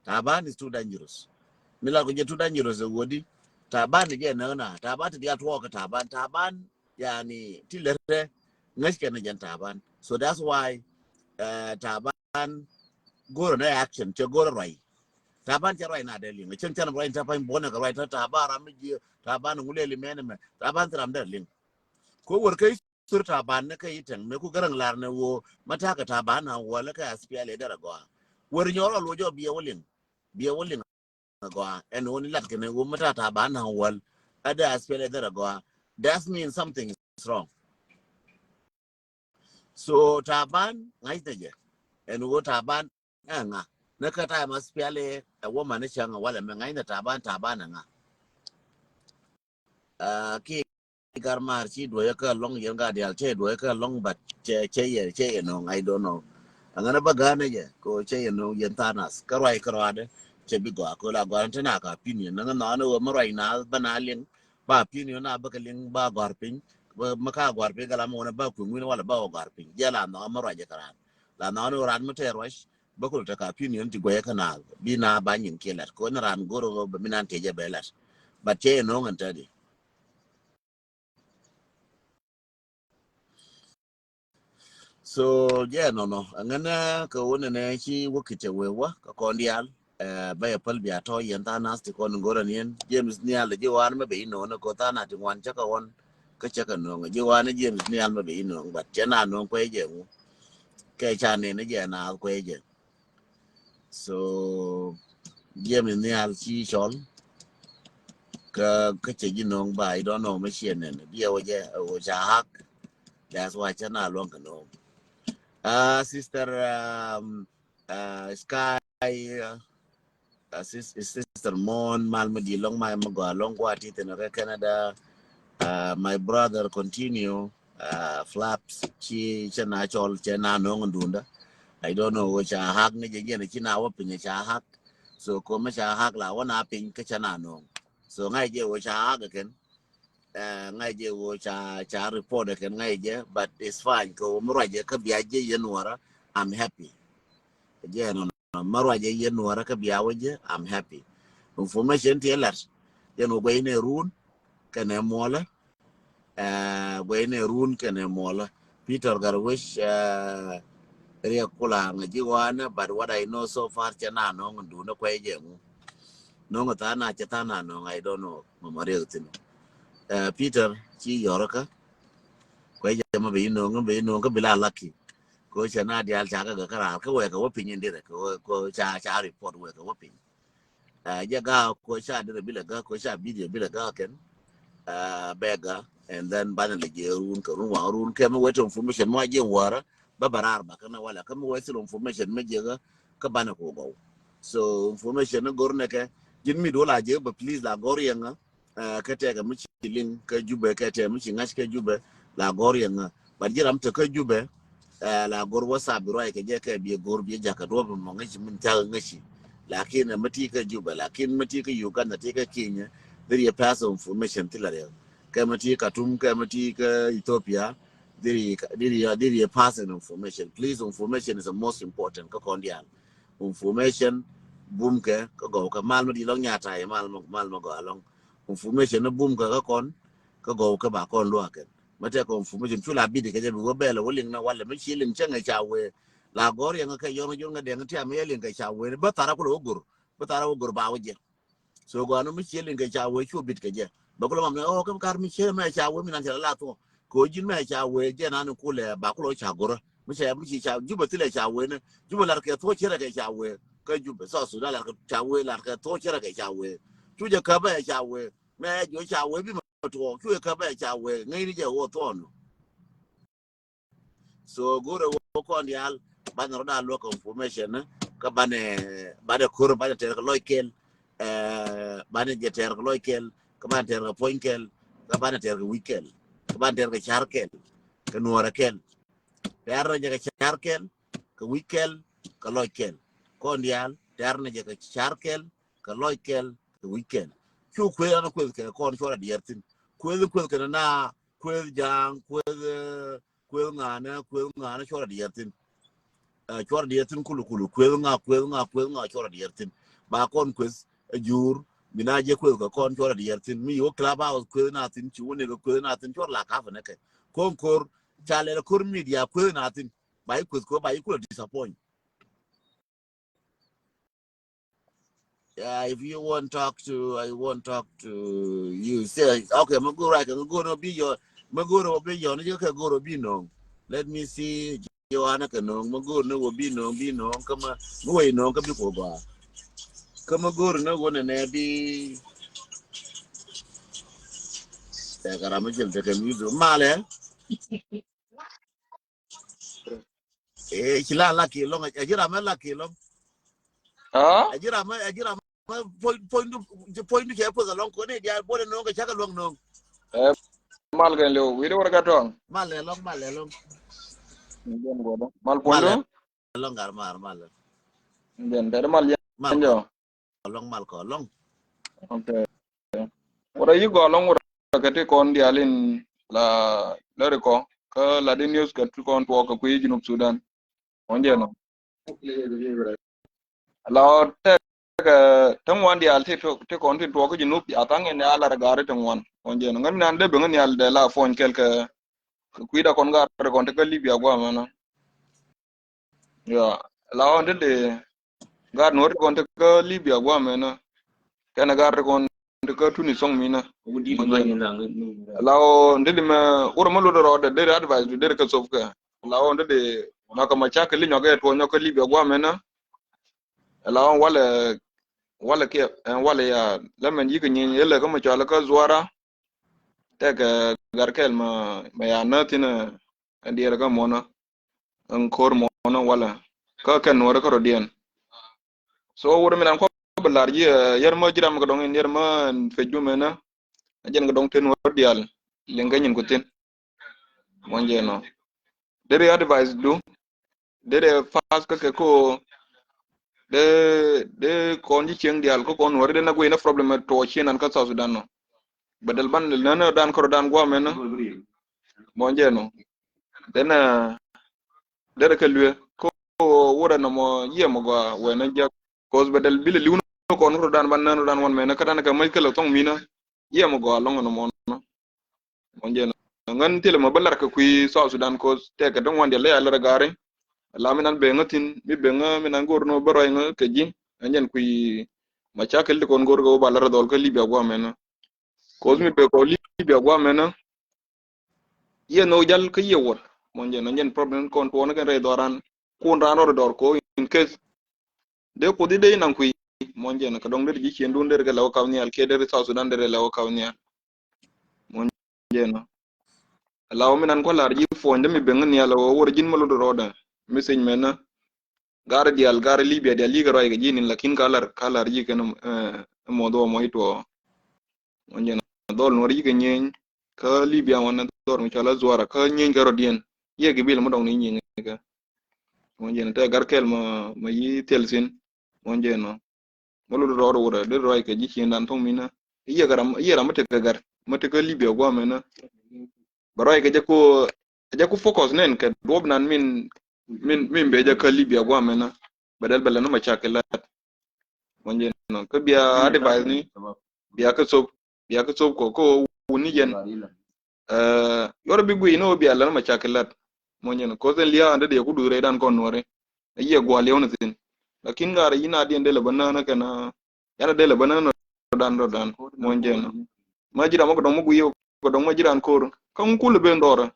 Taban is too dangerous. Mila ko je too dangerous wodi. Taban je na taban ti ya to ka taban yani tilere ngash kana jan taban. So that's why taban go na action che go right. Taban che right na deli. Chen chen right taban bona ka right taban am je taban ngule mene me taban tram deli. Ko wor kai sur taban ne kai tan me ku garang lar ne wo mata ka taban na wala ka aspiya le dara go. Wor nyoro lo jo biya wolin go and only lat can go mata taban na wal ada aspiya le dara go. That means something is wrong. So taban ngai teje and wo taban nga na ka ta aspiya le a woman ne changa wala me ngai na taban nga ki garmar chi do ya ka long yen ga dial che do ya ka long but che no I don't know angana bagane je ko che no yen tanas karai karade che bi go ko la go tana ka opinion na no marai na banalin ba opinion na ba kalin ba garpin ba maka garpe kala mo na ba ku ngin wala ba garpin ya la no marai je karan la no ran mate rosh ba ko ta ka opinion ti go ya kana bi na ba nyin kelat ko na ran goro ba minan te je belat but che no ngantadi. So yeah no angana ka wona ne chi wokite wewa ka kondial ba ya pal biya to yen ta nas ti kon ngora nien James nial je wan me be no ko ta na ti wan cha ka won ka cha ka no je wan James nial me be no bat cha na no ko je mu ke cha ne ne je na ko je so James nial chi chol ka che ji no ba I don't know me chen ne biya wo je o cha hak that's why cha na long ka no sister Sky sister Mon Malmadi long my mago long what it in Canada my brother continue flaps chi chana chol chana no ndunda I don't know which hak ni je ne china wa pin cha hak so ko ma cha hak la wana pin ka chana no so ngai je wo cha hak ken ngai je wo cha report ken ngai je but it's fine ko mo je ka biya je yenwara I'm happy again marwa je yenwara ka biya waje I'm happy information ti lat yeno go ine run kene mola go ine run kene mola Peter Garwish ria kula ngaji wana but what I know so far chana no ndu na kwe je mu no ngata na chatana no I don't know mamare tin Peter chi yoraka kwe je ma be no ka bila lucky ko chana dial cha ga kara ka we ka wopin inde ko cha report we ka wopin ya ga ko cha de bila ga ko cha video bila ga ken bega and then bana le je run ka run ke ma weto information ma je wara ba barar ba kana wala kama weto information me je ga ka bana ko go so information na gorne ke jin mi dola je ba please la gor yanga ka te ga mi link ka jube ka te mi ngash ka jube la gor yanga ba jiram te ka jube la gor wasa biro ke je ka bi gor bi ja ka do mo ngashi min ta ngashi lakin mati ka juba lakin mati ka Uganda te ka Kenya there you pass information tilare kamati katum kamati ka Ethiopia there you pass information please information is the most important ka kondial information boom ke ko go ka mal ma di long nya tai mal ma go long information na boom ka kon ko go ka ba kon lo ke ma te ko information chula bi de ke je go be lo ling na wala mi chi ling chen cha we la gor yang ka yo nga de nga ta me ling ka cha we ba tara ko gur ba tara gur ba we je so go no mi chi ling ka cha we chu bit ke je ba ko ma me o ka kar mi che me cha we mi nan la to ko jin me cha we je na ku le ba ko cha gur mi che mi chi cha ju ba ti le cha we ne ju ba la ke to che ra ke cha we ka ju ba so su da la ka cha we la ka to che ra ke cha we chu je ka ba cha we me jo cha we bi ma to chu ka ba cha we ngai ni je wo to no so go re wo kon yal ban ro da lo information ka bane kur bane ter loikel bane je ter loikel ka bane ter poinkel ka bane ter weekend ka bane ter charkel ka nuora kel ter je charkel ka weekend ka loikel kon yal ter je ka charkel ka loikel ka weekend chu kwe na kwe ka kon chora diertin kwe ka na kwe jang kwe ngana chora diertin chora diertin kulu kwe nga chora diertin ba kon quiz jur binaje kwe ka kon chora diertin mi yo klaba kwe na tin chiwone ka kwe na tin chora la ka ne ke konkor chale kur media kwe na tin ba quiz ko ba kula disappoint. If you want I want talk to you. Say okay, I'm go right. I'm going to be your. I'm going to be your. You can go to be no. Let me see. Joanna can no. I'm going to be no. Come on, wait no. Come before bar. Come on, go to no one and be. I got a much of the music. Male. Chila lucky long. I get a man lucky long. I get a man. Point to care for the long corner. They are born and no. Check along no. Mal gan lew wi de war gatong Male long. den godo mal pondo Long armar mal. den der mal Mal yanjo ko long. okay ora yi go long wora gati kon di alin la lere ko ka la di news gati kon to ko yi junub Sudan onje no la te ka tangwan di al te kon to ko junub atang en ala regare tangwan onje no ngam nan de be ngani al de la fon quelque kuida kon gar kon te ka Libya gwa mana ya la on de gar no kon te ka Libya gwa mana kana gar kon te ka tuni song mina lao ndidi ma ura malu do de advice de ka sofka lao ndidi maka machaka li nyoga to nyoka Libya gwa mena lao wala ke wala ya lamen yiki nyin yele ka machala ka zuara te ka garkel ma ya natina ndiere ka mona an kor mona wala ka ken wora ka rodien so ura minan ko balar yi yar ma jiram ka dong yer ma feju mena ajen ka dong ten wor dial lenga nyin ko ten monje no dere advice do dere fast ka ko de konji cheng dial ko kon wor de na go ina problem to chinan ka South Sudan no badal ban na dan ko dan go men monje no dena dere ka lue ko wora no mo yemo go we na ja ko badal bil liun ko no dan ban na dan won men ka dan ka mai kala tong mina yemo go long no mo monje no ngan tele mo balar ka kui South Sudan ko te ka don wande le ala gare laminan be ngatin mi be nga minan gorno baroy nga ke jin anyen kui machakal de kon gorgo balara dol ka Libya gwa mena ko mi be ko Libya gwa mena ye no jal ka ye wor monje no nyen problem kon to na re doran kun ran ro dor ko in case de ko di de nan kui monje no ka dong de ji chen dun de ga law kaw ni al ke de South Sudan de law kaw ni monje no law minan ko lar ji fo ndemi be ngani ala wor jin malu do roda message mena gara dial gara Libya dia liga roy ga jinin lakin kalar yi kan modo mo hito onje dol no ri ga nyen ka Libya wana dor mi chala zuara ka nyen ga rodien ye ga bil mo dong ni nyen ga onje ta garkel ma yi telsin onje no molo do ro wora de roy ga ji chen dan tong mina ye ram te ga gar mate ka Libya go mena baroy ga jako focus nen ka dob nan min be ja ka Libya go mena badal bala no machakala Monje no ke bia advice ni bia ke sob ko woni jen yoro bi gui no bia la ma chakelat monje no ko zen liya ande de ku dure dan kon nore ye gwa le on tin lakin ngara yina di ndele banana kana yana dele banana dan monje no majira mo ko dong mo gui ko dong majiran kor kan kul be ndora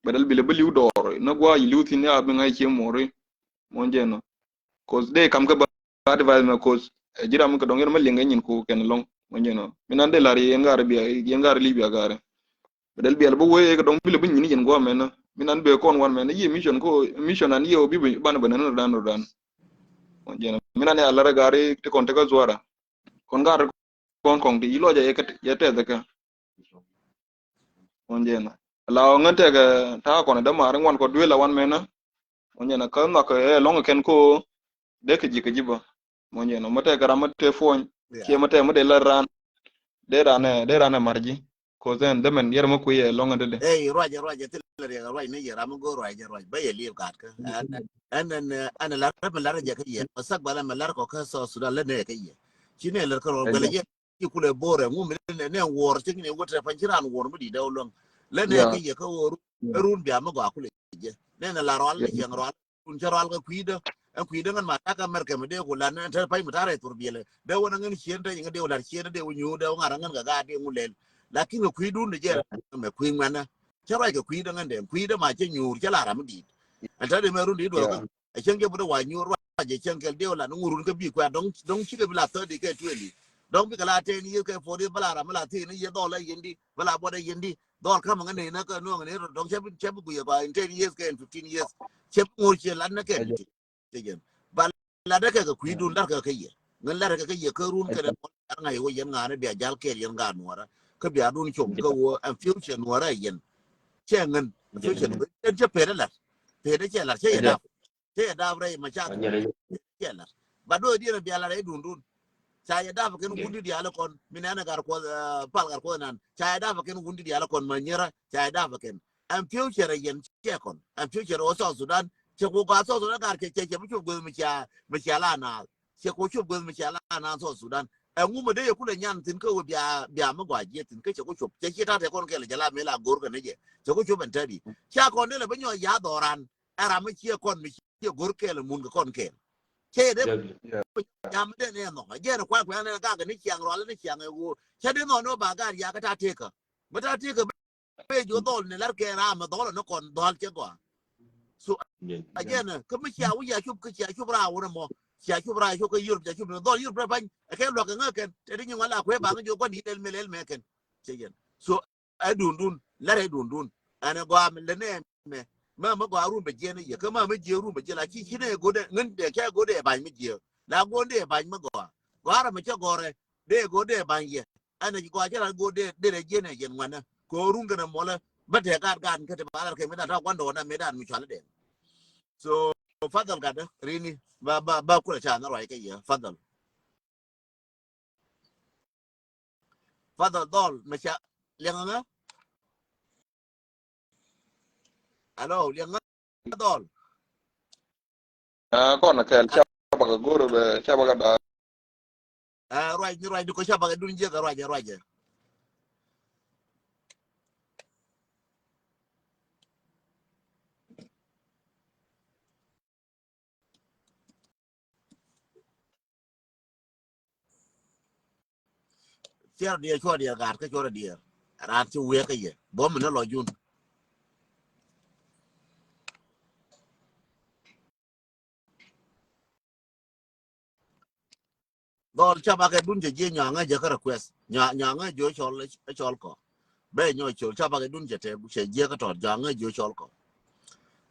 badal bile beliu dor na gwa yilu tin ya be ngai che more monje no cause de kam ka ba advice na cause jira mo ko dong yer malinga nyin ko ken long monje no minande lari yengar bi yengar libya gare badal bi albo we ko dong bile bin nyin yen gwa mena minan be kon wan mena ye mission an ye obi ban banana dan monje no minane alara gare te kon te ka zuara kon gar kon di iloja ye te de ka monje no la ngante ga ta kon da mar ngwan ko dwela wan mena monje no kan ma ko long ken ko de ke jiba monje no mate gara mate fon ke mate mate la ran de rane marji ko zen de men yer mo ku ye long de Hey, Roger, tell me, right, ne yara go Roger, ba ye live kat ka. An la rap la raja ka ye. Masak bala malar ko ka so sudan la ne ka ye. Chine la ko bala ye ki kule bore mu ne war tin ne wota panjiran war mu di dawlon. La ne ka ye ka woru run biya ma go akule je. Ne na la ral ne chang ral. Un jaral ka kuida an kuida ngan ma ta ka mer ka me de ko la ne ta pai mutare tur biele. De wona ngan chien ta ngan de la chien de nyu de ngan ngan ga de ngulel. Lakin ko kuidu ne je me kuin mana chara ga kuidu ngan de kuidu ma che nyur che la ram di anta de meru di do ka a chen ge bu wa nyur wa je chen ke de la ngurun ka bi kwa dong chi ke bila to di ke tueli dong bi kala te ni ke fo de bala ram la ti ni ye do la yendi bala bo de yendi do ka ma ngane na ka no ngane dong che bu ye ba in 10 years ke 15 years che ngur che la na ke ti te gen bala da ka kuidu ndar ka ke ye ngan la ka ke ye ka run ke de ngai wo yen ngane bi jal ke yen ga nuara ka bi adun chom ka wo and future nuara yen che ngan future en che pere la pere che la che da re ma cha che la ba do di na bi ala re dun cha ya da ken gundi di ala kon minana gar ko pal gar ko nan cha ya da ken gundi di ala kon ma nyera cha ya da ken and future yen che kon and future o so sudan che ko ga so sudan gar che bu chu go mi cha la na che ko chu go mi cha la na so sudan ngu de ku le nyan tin ko bia ma gwa je tin ke ko chup che ta te kon ke le jala me la gor ka ne je che ko chup en tadi cha kon ne le banyo ya doran ara ma che kon mi che gor ke le mun kon ke che de ya ma de ne no je ne kwa kwa ne ga ga ni chiang ro le ni chiang e wo che de no ba ga ya ka ta te ka ba ta te ka be jo dol ne lar ke ra ma dol no kon dol che go so again ka mi cha wu ya chup ka cha chup ra wo mo cha chup ra chup ka yur cha chup do yur pra ban ke lo ka ngaken te ni wala ko ba ngo ko di del melel meken che gen so ai dun la re dun ana go am le ne me ma go aru be je ne ye ka ma me je ru be je la chi ne go de ngun de ke go de ba mi je la go de ba ma go ara me che go re de go de ba ye ana go ja go de je ne yen wana ko ru ngana mo la ba te ka ke te ba ke me da ta kwando na me da mi chala de so fadal kada rini ba kula cha na rai kai ya fadal dol mecha lenga alo lenga dol kon ka cha ba ga goro be cha ba ga da rai ni rai ko cha ba dun je ga rai cher dia cho dia gar ka cho dia ran chu we ka ye bom na lo jun dol cha ba ga dun je nya nga je ka request nya nga jo chol ko be nyo chol cha ba ga dun je te je ka to ja nga jo chol ko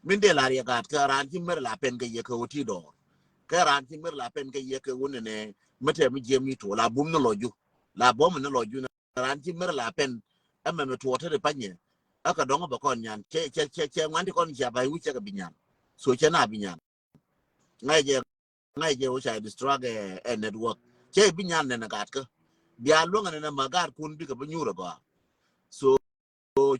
min de la ya gar ka ran chi mer la pen ga ye ka oti do ka ran chi mer la pen ga ye ka won ne mate mi je mi to la bum na lo ju la bom na lo ju na ran chi mer la pen amma me to te pa nye aka dongo ba kon nyan che ngwan kon ja ba wi che ka binyan so che na binyan ngai je o cha distrag e network che binyan ne na gat ka bia lu ngane na magar kun bi ka binyu go so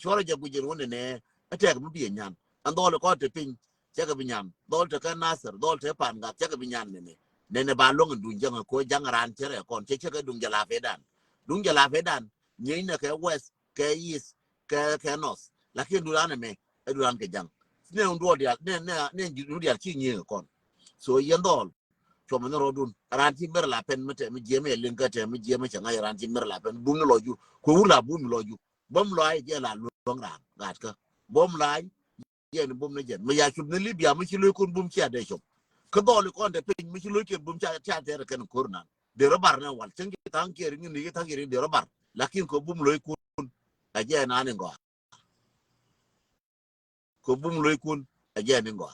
chora je gujin won ne atek bi nyan an dole ko te pin che ka binyan dol te ka nasir dol te pan ga che ka binyan ne nene ba long dun jang ko jang ran chere kon che che dung jala fedan nyi ne ke west ke east ke north lakini duran me duran ke jang ne ndo dia ne du dia chi nyi kon so yendol to men rodun ran ti mer la pen mete mi jeme len ka te mi jeme cha ngai ran ti mer la pen bum loju ko wula bum loju bom loy je la long ran gat ka bom lay je ne bum ne je mi ya chub ne libya mi chi loy kon bum chi ade chop ko dol ko de pin mi chi loy ke bum cha te kan kurna de robar na wal chen ki tan ke ring ni ta ke ring de robar lakin ko bum loy kun aje na ne ngo ko bum loy kun aje ne ngo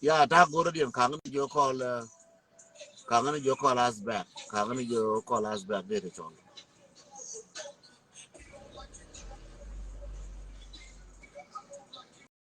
ya ta go de kan ni jo ko la kan ni jo ko las back kan ni jo ko las back de chon